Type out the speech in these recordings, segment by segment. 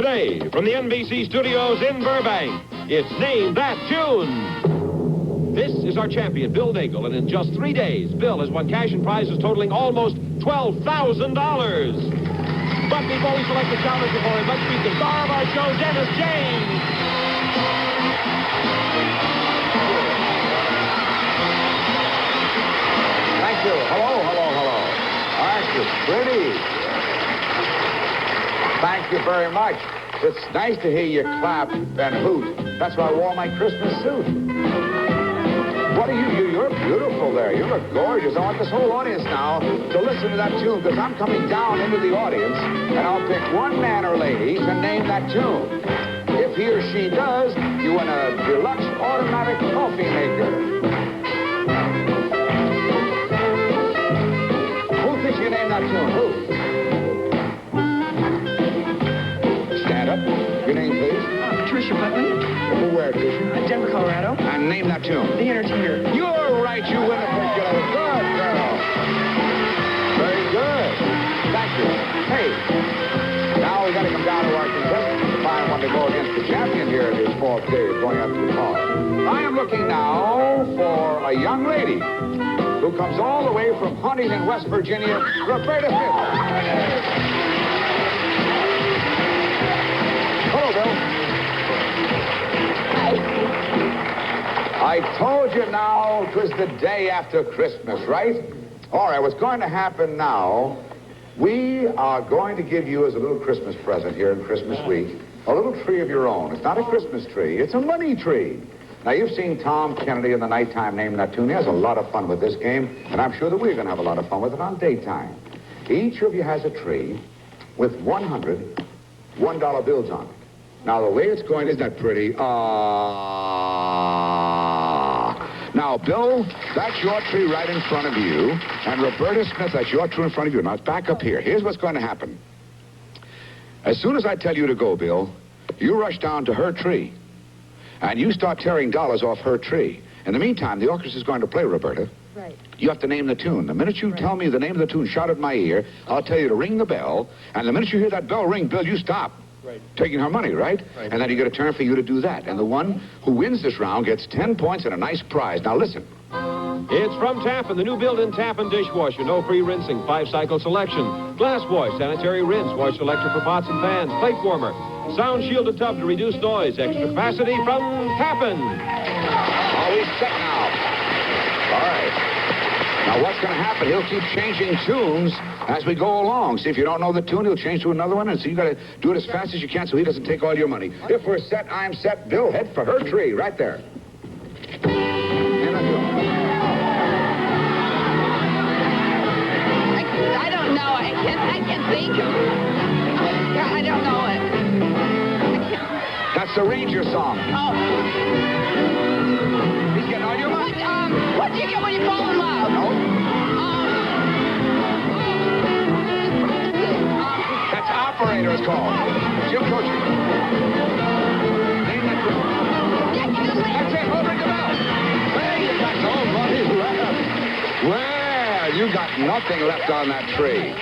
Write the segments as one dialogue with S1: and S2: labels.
S1: Today, from the NBC studios in Burbank, it's Name That Tune. This is our champion, Bill Daigle, and in just 3 days, Bill has won cash and prizes totaling almost $12,000. But before we select the challenger for him, let's meet the star of our show, Dennis James.
S2: Thank you. Hello. Aren't you pretty? Thank you very much. It's nice to hear you clap and hoot. That's why I wore my Christmas suit. What are you? You're beautiful there. You look gorgeous. I want this whole audience now to listen to that tune, because I'm coming down into the audience, and I'll pick one man or lady to name that tune. If he or she does, you win a deluxe automatic coffee maker. Who thinks you name that tune? Who? Stand up. Your name, please.
S3: Tricia Putnam.
S2: From where, Tricia?
S3: Denver, Colorado.
S2: And name that tune.
S3: The Entertainer.
S2: You're right. You win a picture. Good girl. Very good. Thank you. Hey, now we got to come down to our contestant to find one to go against the champion here in his fourth day of going up to the car. I am looking now for a young lady who comes all the way from Huntington, West Virginia, Roberta Smith. Hello, Bill. I told you now 'twas the day after Christmas, right? All right, what's going to happen now, we are going to give you as a little Christmas present here in Christmas week, a little tree of your own. It's not a Christmas tree, it's a money tree. Now, you've seen Tom Kennedy in the nighttime Name That Tune. He has a lot of fun with this game, and I'm sure that we're going to have a lot of fun with it on daytime. Each of you has a tree with 100 $1 bills on it. Now, the way it's going, isn't that pretty? Now, Bill, that's your tree right in front of you. And Roberta Smith, that's your tree in front of you. Now, back up here. Here's what's going to happen. As soon as I tell you to go, Bill, you rush down to her tree. And you start tearing dollars off her tree. In the meantime, the orchestra is going to play, Roberta.
S3: Right.
S2: You have to name the tune. The minute you tell me the name of the tune, shout at my ear, I'll tell you to ring the bell. And the minute you hear that bell ring, Bill, you stop.
S1: Right.
S2: Taking her money, right? And then you get a turn for you to do that. And the one who wins this round gets 10 points and a nice prize. Now, listen.
S1: It's from Tappan, the new built-in Tappan dishwasher. No pre-rinsing, 5-cycle selection. Glass wash, sanitary rinse, wash selector for pots and pans, plate warmer. Sound shielded tub to reduce noise. Extra capacity from Tappan.
S2: Always set now. All right. Now, what's going to happen? He'll keep changing tunes as we go along. See, if you don't know the tune, he'll change to another one. And so you got to do it as fast as you can so he doesn't take all your money. If we're set, I'm set. Bill, head for her tree right there.
S4: I don't know. I can't think. I don't know it.
S2: That's the Ranger song.
S4: Oh.
S2: He's getting all your money.
S4: What do you get when you fall in love?
S2: No. That's Operator, it's called. Jim Coaching. Name that tune. That's it. Hold ring the bell. Hey, you got no money left. Well, you got nothing left on that tree.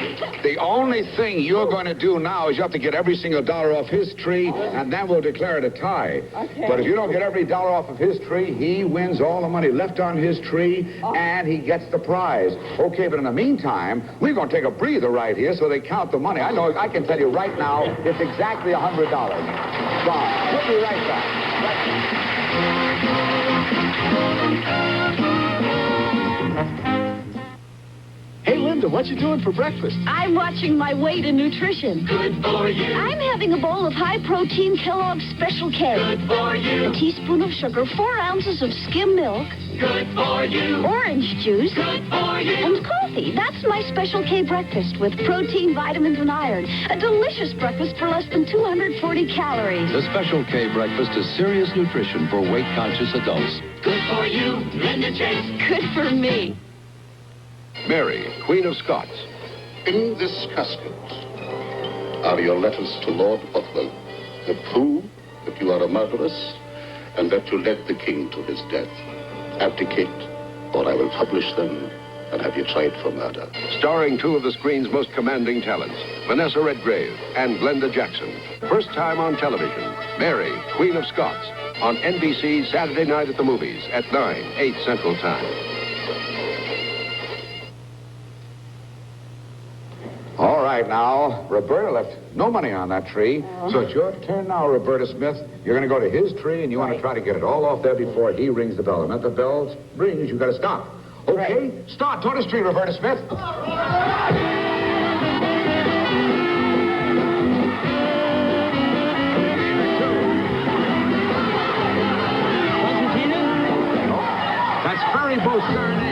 S2: The only thing you're going to do now is you have to get every single dollar off his tree, and then we'll declare it a tie.
S4: Okay.
S2: But if you don't get every dollar off of his tree, he wins all the money left on his tree, and he gets the prize. Okay, but in the meantime, we're going to take a breather right here so they count the money. I know, I can tell you right now, it's exactly $100. Gone. We'll be right back.
S5: Hey, Linda, what you doing for breakfast?
S6: I'm watching my weight and nutrition.
S5: Good for you.
S6: I'm having a bowl of high-protein Kellogg's Special K.
S5: Good for you.
S6: A teaspoon of sugar, 4 ounces of skim milk.
S5: Good for you.
S6: Orange juice.
S5: Good for you.
S6: And coffee. That's my Special K breakfast with protein, vitamins, and iron. A delicious breakfast for less than 240 calories.
S7: The Special K breakfast is serious nutrition for weight-conscious adults.
S5: Good for you, Linda Chase.
S6: Good for me.
S7: Mary, Queen of Scots.
S8: In this casket are your letters to Lord Bothwell that prove that you are a murderess and that you led the king to his death. Abdicate, or I will publish them and have you tried for murder?
S7: Starring two of the screen's most commanding talents, Vanessa Redgrave and Glenda Jackson. First time on television, Mary, Queen of Scots, on NBC Saturday night at the movies at 9, 8 Central Time.
S2: All right, now, Roberta left no money on that tree. So it's your turn now, Roberta Smith. You're going to go to his tree, and you want to try to get it all off there before he rings the bell. And if the bell rings, you've got to stop. Okay? Start. Toward his tree, Roberta Smith.
S1: That's Ferry Boat's serenade.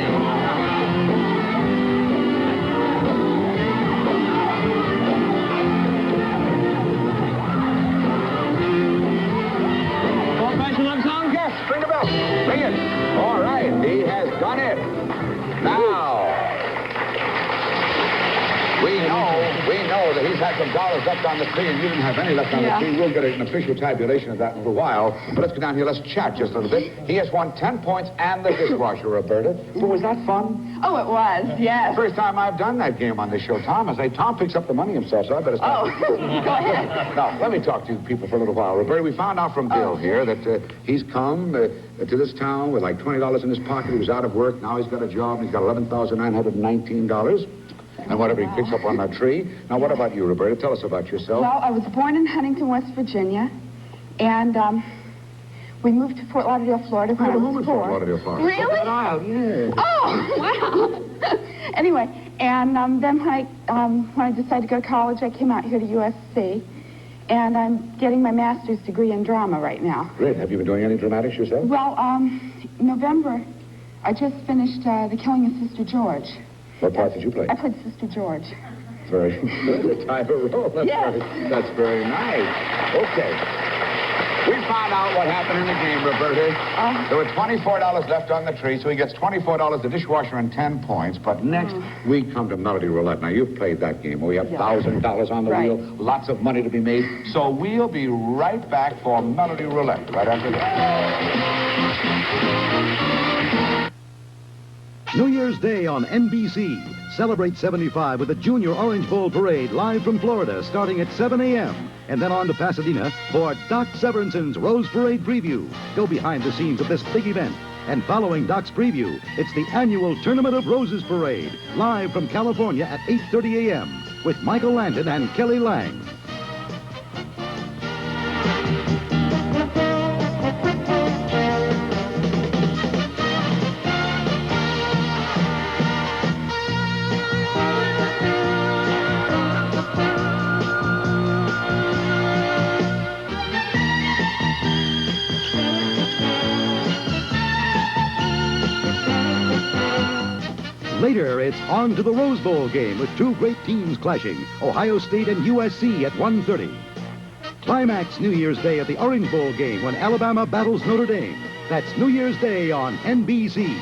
S2: Ring the bell. Ring it. All right, he has done it. Now, we know that he's had some dollars left on the tree, and you didn't have any left on the tree. We'll get an official tabulation of that in a little while. But let's go down here. Let's chat just a little bit. He has won 10 points and the dishwasher, Roberta. Well, was that fun?
S4: Oh, it was, yes.
S2: First time I've done that game on this show, Tom. I say, Tom picks up the money himself, so I better stop.
S4: Oh, go ahead.
S2: Now, let me talk to you people for a little while. Roberta, we found out from Bill here that he's come to this town with like $20 in his pocket. He was out of work. Now he's got a job, and he's got $11,919. And whatever he picks up on that tree. Now, what about you, Roberta? Tell us about yourself.
S3: Well, I was born in Huntington, West Virginia, and we moved to Fort Lauderdale, Florida when I was 4.
S2: Fort Lauderdale, Florida.
S3: Really?
S2: Yeah.
S3: Oh, wow. Anyway, and then when I decided to go to college, I came out here to USC, and I'm getting my master's degree in drama right now.
S2: Great. Have you been doing any dramatics yourself?
S3: Well, November, I just finished The Killing of Sister George.
S2: What part did you play?
S3: I played Sister George.
S2: Very good type of role. That's very nice. Okay. We found out what happened in the game, Roberta. There were $24 left on the tree, so he gets $24, the dishwasher, and 10 points. But next, we come to Melody Roulette. Now, you've played that game. We have $1,000 on the wheel, lots of money to be made. So we'll be right back for Melody Roulette right after that.
S9: New Year's Day on NBC. Celebrate 75 with the Junior Orange Bowl Parade live from Florida starting at 7 a.m. And then on to Pasadena for Doc Severson's Rose Parade preview. Go behind the scenes of this big event. And following Doc's preview, it's the annual Tournament of Roses Parade live from California at 8:30 a.m. with Michael Landon and Kelly Lang. Later, it's on to the Rose Bowl game with two great teams clashing, Ohio State and USC at 1:30. Climax New Year's Day at the Orange Bowl game when Alabama battles Notre Dame. That's New Year's Day on NBC.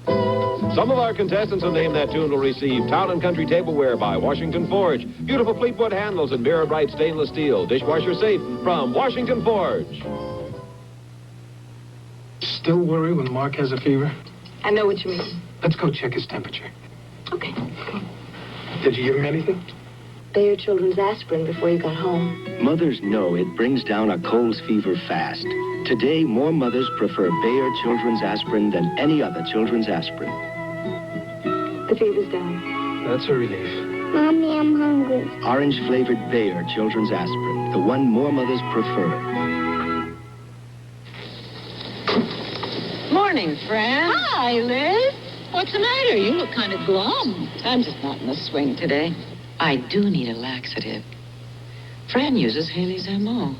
S1: Some of our contestants on Name That Tune will receive Town and Country Tableware by Washington Forge, beautiful Fleetwood handles and Mirror Bright stainless steel, dishwasher safe from Washington Forge.
S10: Still worry when Mark has a fever?
S4: I know what you mean.
S10: Let's go check his temperature.
S4: Okay.
S10: Did you give him anything?
S11: Bayer Children's aspirin before you got home.
S12: Mothers know it brings down a cold fever fast. Today, more mothers prefer Bayer Children's aspirin than any other children's aspirin.
S11: The fever's down.
S10: That's a relief.
S11: Mommy, I'm hungry.
S12: Orange-flavored Bayer Children's aspirin, the one more mothers prefer.
S13: Morning, Fran.
S14: Hi, Liz.
S13: What's the matter? You look kind of glum. I'm just not in the swing today. I do need a laxative. Fran uses Haley's M.O.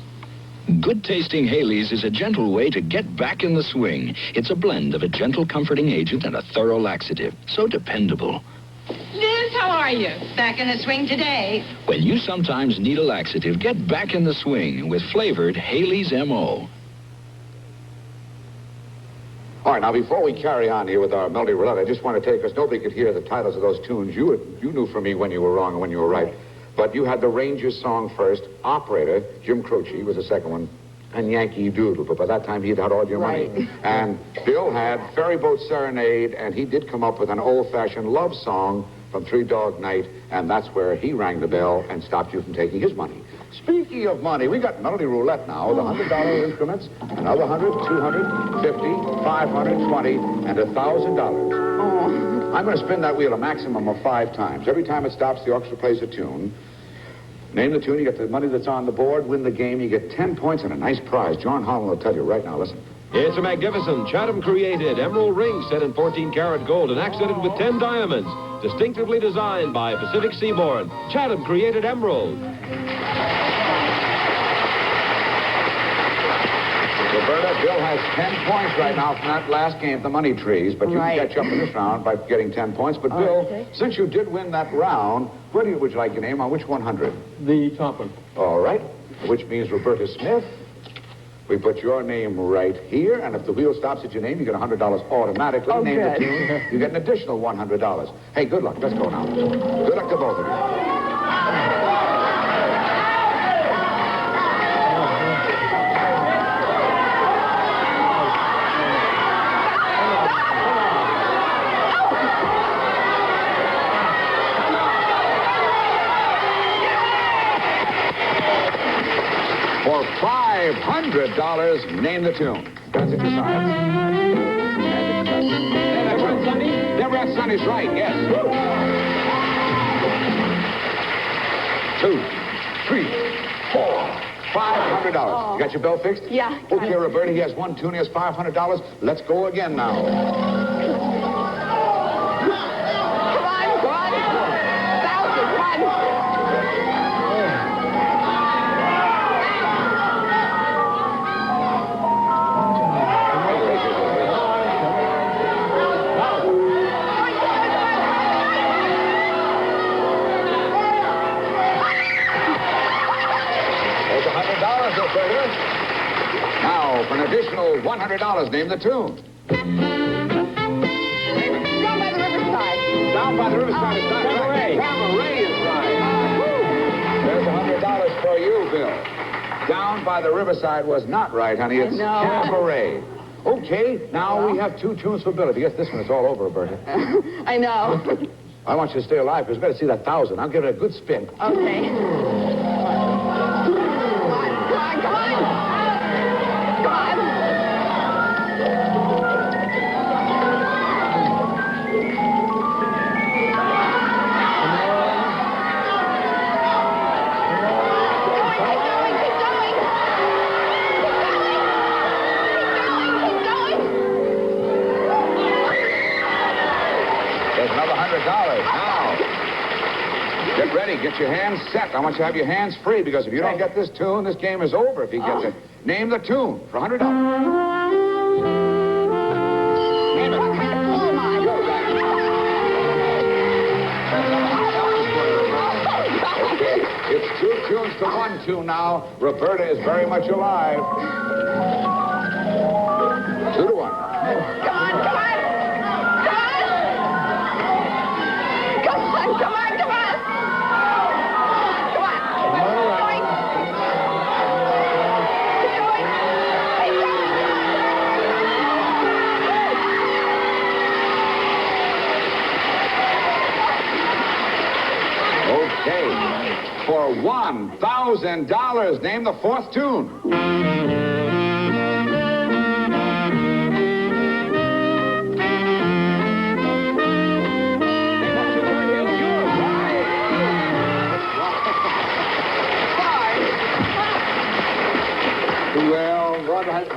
S15: Good-tasting Haley's is a gentle way to get back in the swing. It's a blend of a gentle comforting agent and a thorough laxative. So dependable.
S14: Liz, how are you? Back in the swing today.
S15: When you sometimes need a laxative, get back in the swing with flavored Haley's M.O.
S2: All right, now, before we carry on here with our Melody Roulette, I just want to tell you, because nobody could hear the titles of those tunes. You knew from me when you were wrong and when you were right. But you had the Rangers song first. Operator, Jim Croce, was the second one. and Yankee Doodle, but by that time he'd had all your money. And Bill had Ferry Boat Serenade, and he did come up with an old-fashioned love song from Three Dog Night, and that's where he rang the bell and stopped you from taking his money. Speaking of money, we got Melody Roulette now, the $100 increments, another 100, 200, 50, 520, and $1,000. I'm going to spin that wheel a maximum of 5 times. Every time it stops, the orchestra plays a tune. Name the tune, you get the money that's on the board, win the game, you get 10 points and a nice prize. John Holland will tell you right now, listen.
S1: It's a magnificent Chatham-created emerald ring set in 14-karat gold and accented with 10 diamonds. Distinctively designed by Pacific Seaboard. Chatham-created emerald.
S2: Roberta, Bill has 10 points right now from that last game, the money trees, but you can catch up in this round by getting 10 points. But Bill, since you did win that round, where would you like your name on which 100?
S10: The top one.
S2: All right, which means Roberta Smith. We put your name right here, and if the wheel stops at your name, you get $100 automatically. Name the tune, you get an additional $100. Hey, good luck. Let's go now. Good luck to both of you. For $500, name the tune. Guns at your sides. Never Have Sunny's right, yes. 2, 3, 4, $500. You got your bell fixed?
S3: Yeah.
S2: Okay, Roberta, he has one tune, he has $500. Let's go again now.
S3: Come on, God. 1,000,
S2: Now, for an additional $100, name the tune.
S3: Down by the riverside.
S2: Down by the riverside is not right. Cabaret is right. There's $100 for you, Bill. Down by the riverside was not right, honey. It's Cabaret. Okay, now we have 2 tunes for Bill. If you get this one, it's all over, Roberta.
S3: I know.
S2: I want you to stay alive, because we've got to see that 1,000. I'll give it a good spin.
S3: Okay.
S2: Get ready. Get your hands set. I want you to have your hands free, because if you don't get this tune, this game is over if he gets it. Name the tune for $100. Name it.
S3: Oh, my.
S2: Okay. It's 2 tunes to 1 tune now. Roberta is very much alive. 2 to 1.
S3: Come on, come on. Come on. Come on, come on.
S2: Okay. For $1,000, name the 4th tune. Well,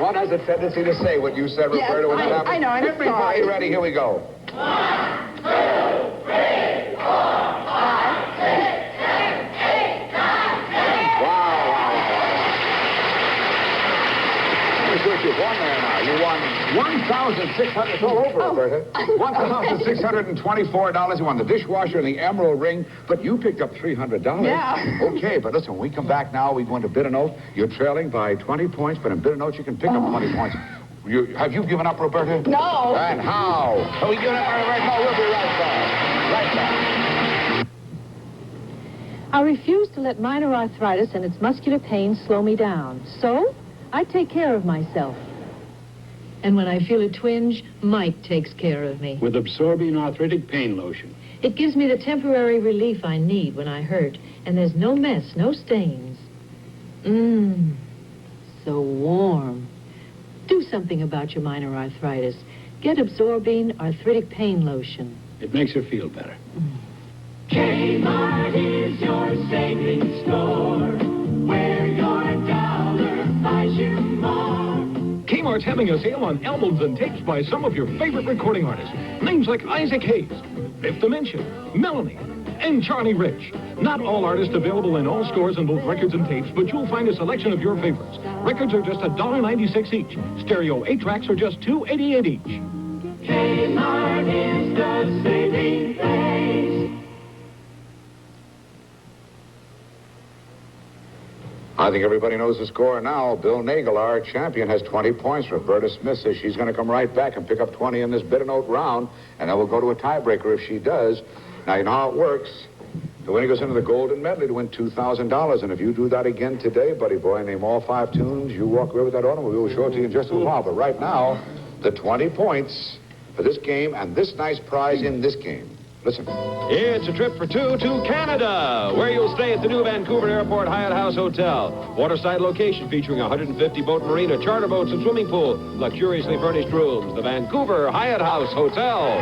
S2: what has a tendency to say what you said, Roberta, when that happens?
S3: I know, I'm
S2: Everybody ready? Here we go.
S5: 1, 2, 3, 4, 5, 6, 7, 8, 9, 10.
S2: Wow. Let me see what you've won there now. You won $1,600. It's all over, Roberta. $1,624. You won the dishwasher and the emerald ring, but you picked up $300.
S3: Yeah.
S2: Okay, but listen, when we come back now, we're going to bid a note. You're trailing by 20 points, but in bid a note, you can pick up 20 points. Have you given up, Roberta?
S3: No.
S2: And how? Have we given up, Roberta? No, we'll be right back. Right back.
S16: I refuse to let minor arthritis and its muscular pain slow me down. So, I take care of myself. And when I feel a twinge, Mike takes care of me.
S17: With absorbing arthritic pain lotion.
S16: It gives me the temporary relief I need when I hurt. And there's no mess, no stains. So warm. Do something about your minor arthritis. Get absorbing arthritic pain lotion.
S17: It makes her feel better.
S5: Kmart is your savings store, where your dollar buys you more.
S1: Kmart's having a sale on albums and tapes by some of your favorite recording artists. Names like Isaac Hayes, Fifth Dimension, Melanie, and Charlie Rich. Not all artists available in all stores in both records and tapes, but you'll find a selection of your favorites. Records are just $1.96 each. Stereo 8-tracks are just $2.88 each.
S5: Kmart is the saving place.
S2: I think everybody knows the score now. Bill Nagel, our champion, has 20 points. Roberta Smith says she's going to come right back and pick up 20 in this bitter note round, and then we'll go to a tiebreaker if she does. Now, you know how it works. The winner goes into the golden medley to win $2,000, and if you do that again today, buddy boy, name all 5 tunes, you walk away with that automobile. We'll show it to you in just a while. But right now, the 20 points for this game and this nice prize in this game. Listen.
S1: It's a trip for 2 to Canada, where you'll stay at the new Vancouver Airport Hyatt House Hotel. Waterside location featuring 150 boat marina, charter boats, and swimming pool. Luxuriously furnished rooms. The Vancouver Hyatt House Hotel.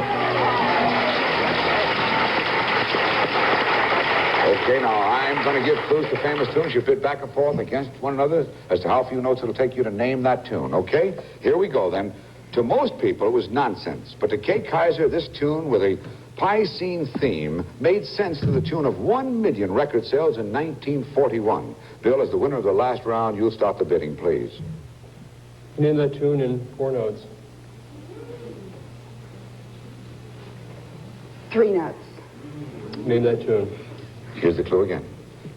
S2: Okay, now, I'm going to give clues to famous tunes. You bid back and forth against one another as to how few notes it'll take you to name that tune, okay? Here we go, then. To most people, it was nonsense. But to Kay Kaiser, this tune with a pie scene theme made sense to the tune of 1 million record sales in 1941. Bill, as the winner of the last round, you'll start the bidding, please.
S10: Name that tune in 4 notes.
S3: 3 notes.
S10: Name that tune.
S2: Here's the clue again.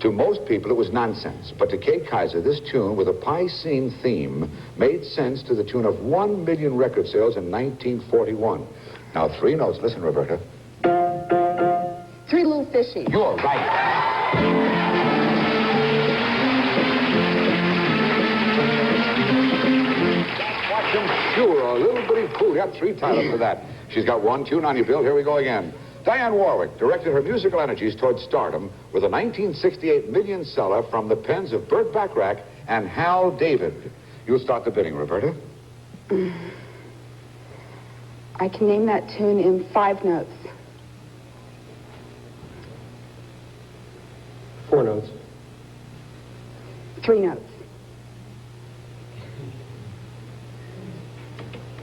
S2: To most people, it was nonsense. But to Kay Kaiser, this tune with a pie scene theme made sense to the tune of 1 million record sales in 1941. Now, 3 notes. Listen, Roberta.
S3: 3 Little Fishies.
S2: You're right. Watching Sure, a little bitty poo. You got 3 titles for that. She's got 1 tune on you, Bill. Here we go again. Diane Warwick directed her musical energies towards stardom with a 1968 million seller from the pens of Burt Bacharach and Hal David. You'll start the bidding, Roberta.
S3: I can name that tune in 5 notes.
S10: 4 notes.
S3: 3 notes.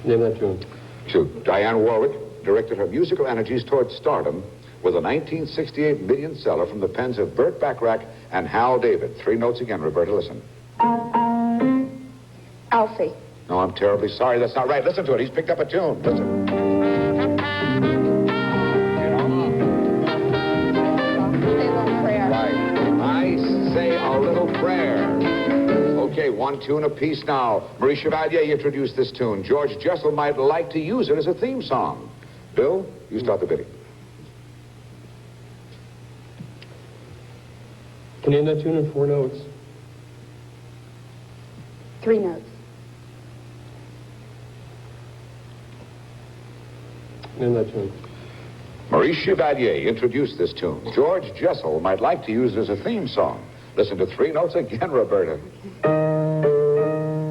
S10: Name that tune.
S2: 2. Diane Warwick directed her musical energies towards stardom with a 1968 million seller from the pens of Burt Bacharach and Hal David. 3 notes again, Roberta. Listen.
S3: Alfie.
S2: No, I'm terribly sorry. That's not right. Listen to it. He's picked up a tune. Listen.
S3: Say a little prayer.
S2: Right. I say a little prayer. Okay, 1 tune apiece now. Marie Chevalier introduced this tune. George Jessel might like to use it as a theme song. Bill, you start the bidding.
S10: Can you name that tune in 4 notes?
S3: 3 notes.
S10: Name that tune.
S2: Marie Chevalier introduced this tune. George Jessel might like to use it as a theme song. Listen to 3 notes again, Roberta.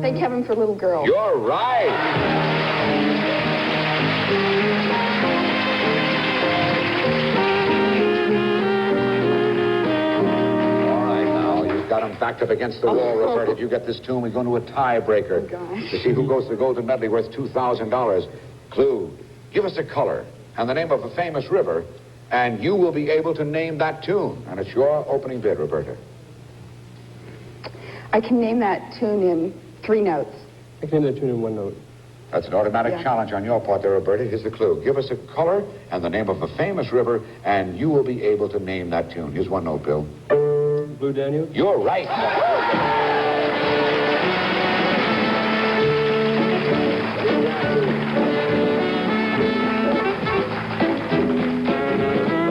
S3: Thank heaven for little girls.
S2: You're right. Got him backed up against the wall, Roberta. If you get this tune, we go into a tiebreaker to see who goes to the golden medley worth $2,000. Clue, give us a color and the name of a famous river, and you will be able to name that tune. And it's your opening bid, Roberta.
S3: I can name that tune in 3 notes.
S10: I can name that tune in 1 note.
S2: That's an automatic challenge on your part there, Roberta. Here's the clue. Give us a color and the name of a famous river, and you will be able to name that tune. Here's 1 note, Bill.
S10: Blue Danube?
S2: You're right.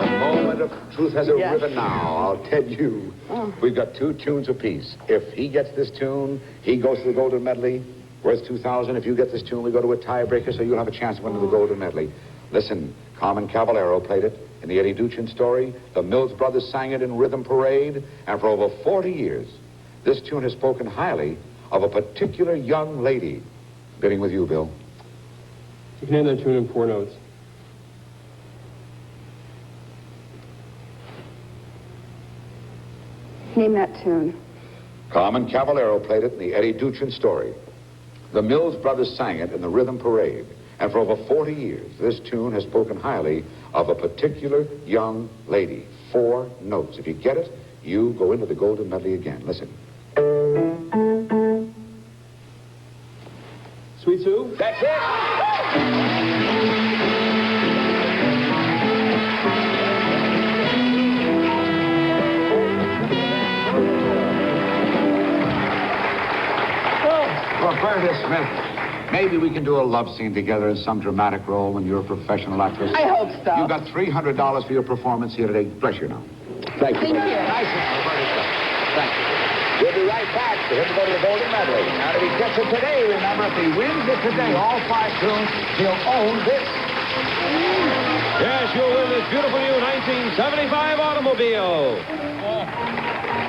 S2: The moment of Booth has a
S3: Yes.
S2: ribbon now. I'll tell you.
S3: Oh.
S2: We've got 2 tunes apiece. If he gets this tune, he goes to the Golden Medley, worth $2,000. If you get this tune, we go to a tiebreaker, so you'll have a chance to win the Golden Medley. Listen, Carmen Caballero played it in the Eddie Duchin story. The Mills Brothers sang it in Rhythm Parade. And for over 40 years, this tune has spoken highly of a particular young lady. Bidding with you, Bill.
S10: You can name that tune in 4 notes.
S3: Name that tune.
S2: Carmen Caballero played it in the Eddie Duchin story. The Mills Brothers sang it in the Rhythm Parade. And for over 40 years, this tune has spoken highly of a particular young lady. 4 notes. If you get it, you go into the Golden Medley again. Listen.
S10: Sweet Sue?
S2: That's it! Roberta Smith, maybe we can do a love scene together in some dramatic role when you're a professional actress.
S3: I hope so.
S2: You've got $300 for your performance here today. Bless you now. Thank you.
S3: Thank you.
S2: Nice of you, Roberta Smith. Thank you. We'll be right back for him to go to the Golden Medley. And if he gets it today, remember, if he wins it today, all 5 tunes, he'll own this.
S1: Yes, you'll win this beautiful new 1975 automobile.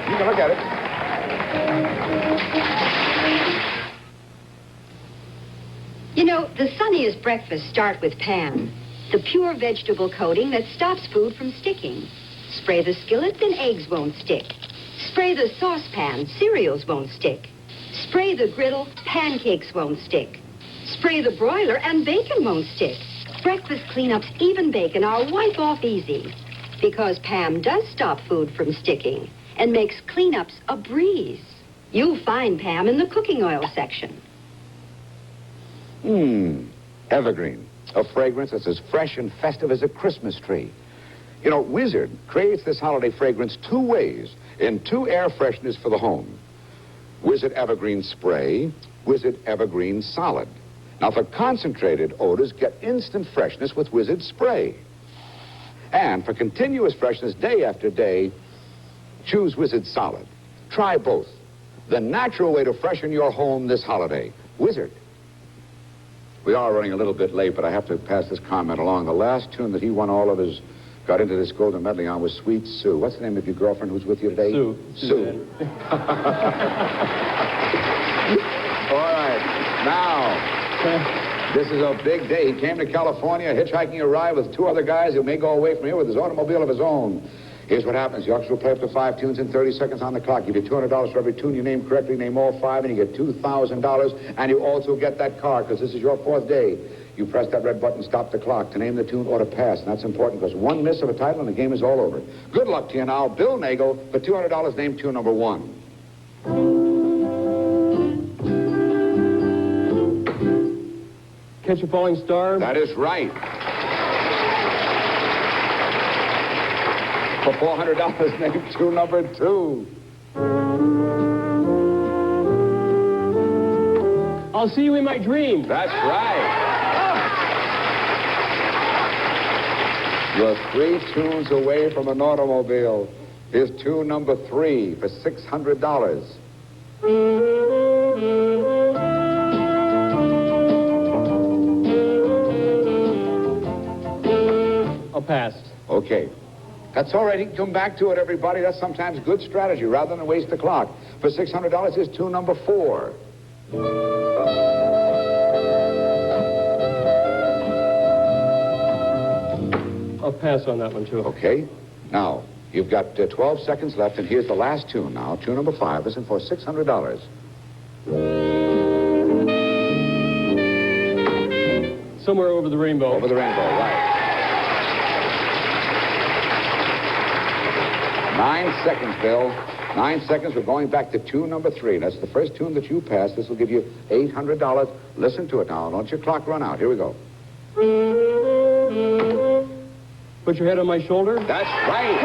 S2: You can look at it.
S18: You know, the sunniest breakfasts start with Pam, the pure vegetable coating that stops food from sticking. Spray the skillet and eggs won't stick. Spray the saucepan, cereals won't stick. Spray the griddle, pancakes won't stick. Spray the broiler and bacon won't stick. Breakfast cleanups, even bacon, are wipe off easy. Because Pam does stop food from sticking and makes cleanups a breeze. You'll find Pam in the cooking oil section.
S2: Evergreen. A fragrance that's as fresh and festive as a Christmas tree. You know, Wizard creates this holiday fragrance 2 ways in 2 air fresheners for the home. Wizard Evergreen Spray, Wizard Evergreen Solid. Now, for concentrated odors, get instant freshness with Wizard Spray. And for continuous freshness day after day, choose Wizard Solid. Try both. The natural way to freshen your home this holiday. Wizard. We are running a little bit late, but I have to pass this comment along. The last tune that he won all of his, got into this Golden Medley on was Sweet Sue. What's the name of your girlfriend who's with you today?
S10: Sue.
S2: Sue. All right. Now, this is a big day. He came to California, hitchhiking a ride with 2 other guys who may go away from here with his automobile of his own. Here's what happens. The orchestra will play up to 5 tunes in 30 seconds on the clock. Give you $200 for every tune you name correctly. Name all 5, and you get $2,000. And you also get that car, because this is your 4th day. You press that red button, stop the clock. To name the tune or to pass. And that's important, because 1 miss of a title and the game is all over. Good luck to you now. Bill Nagel, for $200, name tune number 1.
S10: Catch a Falling Star?
S2: That is right. For $400, name tune number 2.
S10: I'll see you in my dream.
S2: That's right. You're 3 tunes away from an automobile. Here's tune number 3 for $600.
S10: I'll pass.
S2: Okay. That's all right. You can come back to it, everybody. That's sometimes good strategy rather than waste the clock. For $600, here's tune number 4.
S10: I'll pass on that one, too.
S2: Okay. Now, you've got 12 seconds left, and here's the last tune now. Tune number 5. Listen for $600.
S10: Somewhere Over the Rainbow.
S2: Over the Rainbow, right. 9 seconds, Bill. 9 seconds. We're going back to tune number 3. That's the first tune that you pass. This will give you $800. Listen to it now. Don't your clock run out. Here we go.
S10: Put your head on my shoulder?
S2: That's right.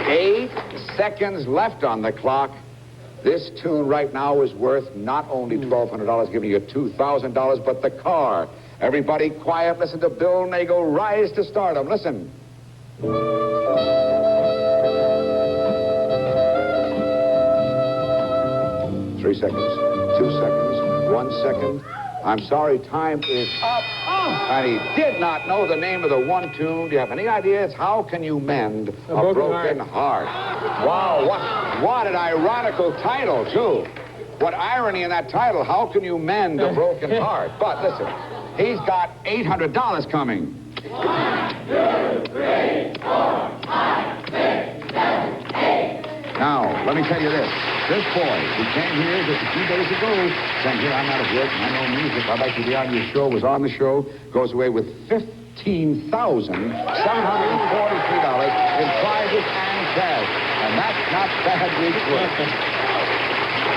S2: 8 seconds left on the clock. This tune right now is worth not only $1,200, giving you $2,000, but the car Everybody quiet, listen to Bill Nagel rise to stardom. Listen. 3 seconds, 2 seconds, 1 second. I'm sorry, time is up. And he did not know the name of the one tune. Do you have any idea? It's How Can You Mend a Broken Heart? Wow, what an ironical title, too. What irony in that title, How Can You Mend a Broken Heart? But listen, he's got $800 coming. 1, 2, 3, 4, 5, 6, 7, 8. Now, let me tell you this. This boy who came here just a few days ago saying, here, I'm out of work, I know music, I'd like to be on your show, was on the show, goes away with $15,743 in prizes and cash. And that's not bad week's work.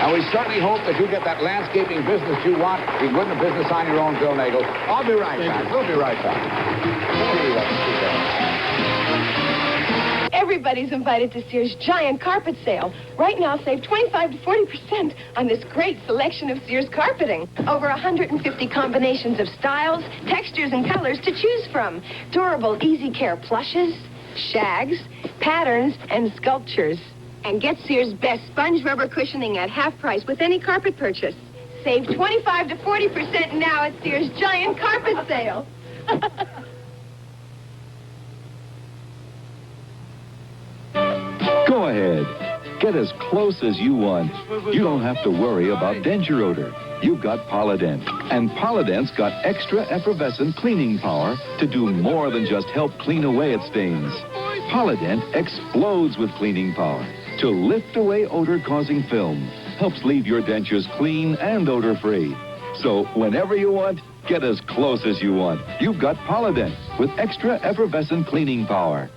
S2: And we certainly hope that you get that landscaping business you want. You can go into business on your own, Bill Nagel. I'll be right back. We'll be right back.
S19: Everybody's invited to Sears' giant carpet sale. Right now, save 25 to 40% on this great selection of Sears carpeting. Over 150 combinations of styles, textures, and colors to choose from. Durable, easy care plushes, shags, patterns, and sculptures. And get Sears' best sponge rubber cushioning at half price with any carpet purchase. Save 25 to 40% now at Sears' giant carpet sale.
S20: Go ahead. Get as close as you want. You don't have to worry about denture odor. You've got Polident. And Polident's got extra effervescent cleaning power to do more than just help clean away at stains. Polident explodes with cleaning power to lift away odor-causing film. Helps leave your dentures clean and odor-free. So whenever you want, get as close as you want. You've got Polident with extra effervescent cleaning power.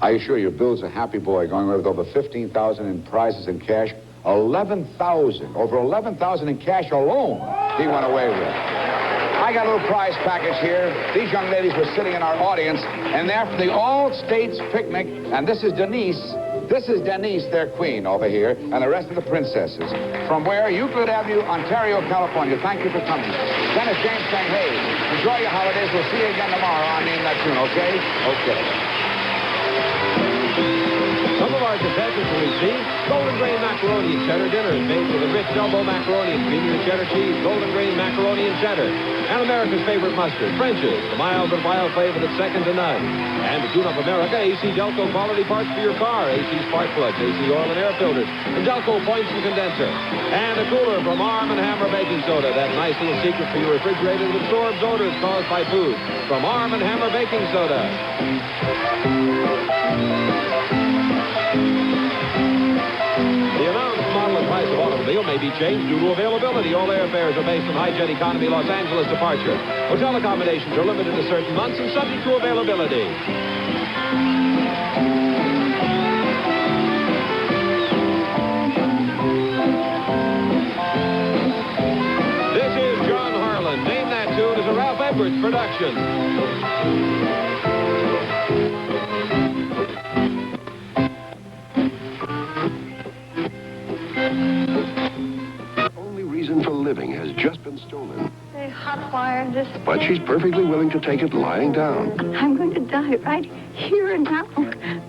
S2: I assure you, Bill's a happy boy, going away with over $15,000 in prizes and cash. Over $11,000 in cash alone he went away with. I got a little prize package here. These young ladies were sitting in our audience, and they're from the All-States Picnic, and this is Denise. This is Denise, their queen over here, and the rest of the princesses. From where? Euclid Avenue, Ontario, California. Thank you for coming. Dennis James saying, hey, enjoy your holidays. We'll see you again tomorrow on Name That Tune, okay? Okay.
S1: Some of our contestants will receive Golden Grain Macaroni and Cheddar dinners made with a rich elbow macaroni and creamy with cheddar cheese, Golden Grain Macaroni and Cheddar, and America's favorite mustard, French's, the mild but wild flavor that's second to none. And to tune up America, AC Delco quality parts for your car, AC spark plugs, AC oil and air filters, and Delco points and condenser. And a cooler from Arm & Hammer Baking Soda, that nice little secret for your refrigerator that absorbs odors caused by food. From Arm & Hammer Baking Soda. The amount, model, and price of automobile may be changed due to availability. All airfares are based on high-jet economy Los Angeles departure. Hotel accommodations are limited to certain months and subject to availability. This is John Harlan. Name That Tune is a Ralph Edwards production.
S7: For living has just been stolen.
S11: They hot-wired this.
S7: But she's perfectly willing to take it lying down.
S11: I'm going to die right here and now.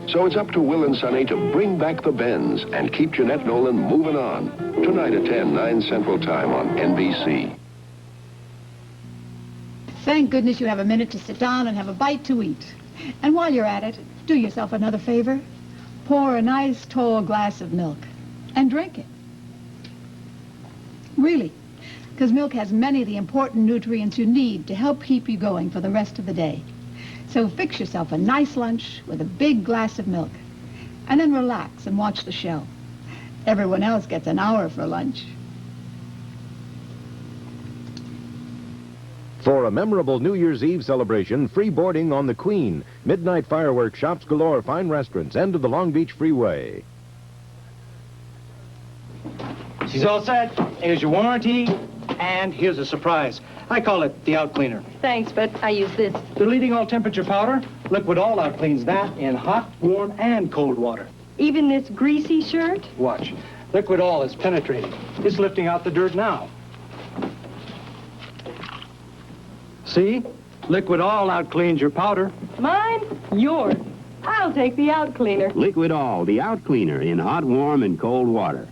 S7: So it's up to Will and Sonny to bring back the Benz and keep Jeanette Nolan moving on. Tonight at 10, 9 Central Time on NBC.
S21: Thank goodness you have a minute to sit down and have a bite to eat. And while you're at it, do yourself another favor. Pour a nice tall glass of milk and drink it. Really, because milk has many of the important nutrients you need to help keep you going for the rest of the day. So fix yourself a nice lunch with a big glass of milk, and then relax and watch the show. Everyone else gets an hour for lunch.
S22: For a memorable New Year's Eve celebration, free boarding on the Queen, midnight fireworks, shops galore, fine restaurants, end of the Long Beach Freeway.
S23: She's all set. Here's your warranty, and here's a surprise. I call it the out cleaner.
S11: Thanks, but I use this.
S23: The leading all-temperature powder. Liquid All Out cleans that in hot, warm, and cold water.
S11: Even this greasy shirt?
S23: Watch. Liquid All is penetrating. It's lifting out the dirt now. See? Liquid All out-cleans your powder.
S19: Mine, yours. I'll take the out cleaner.
S6: Liquid All, the out cleaner in hot, warm, and cold water.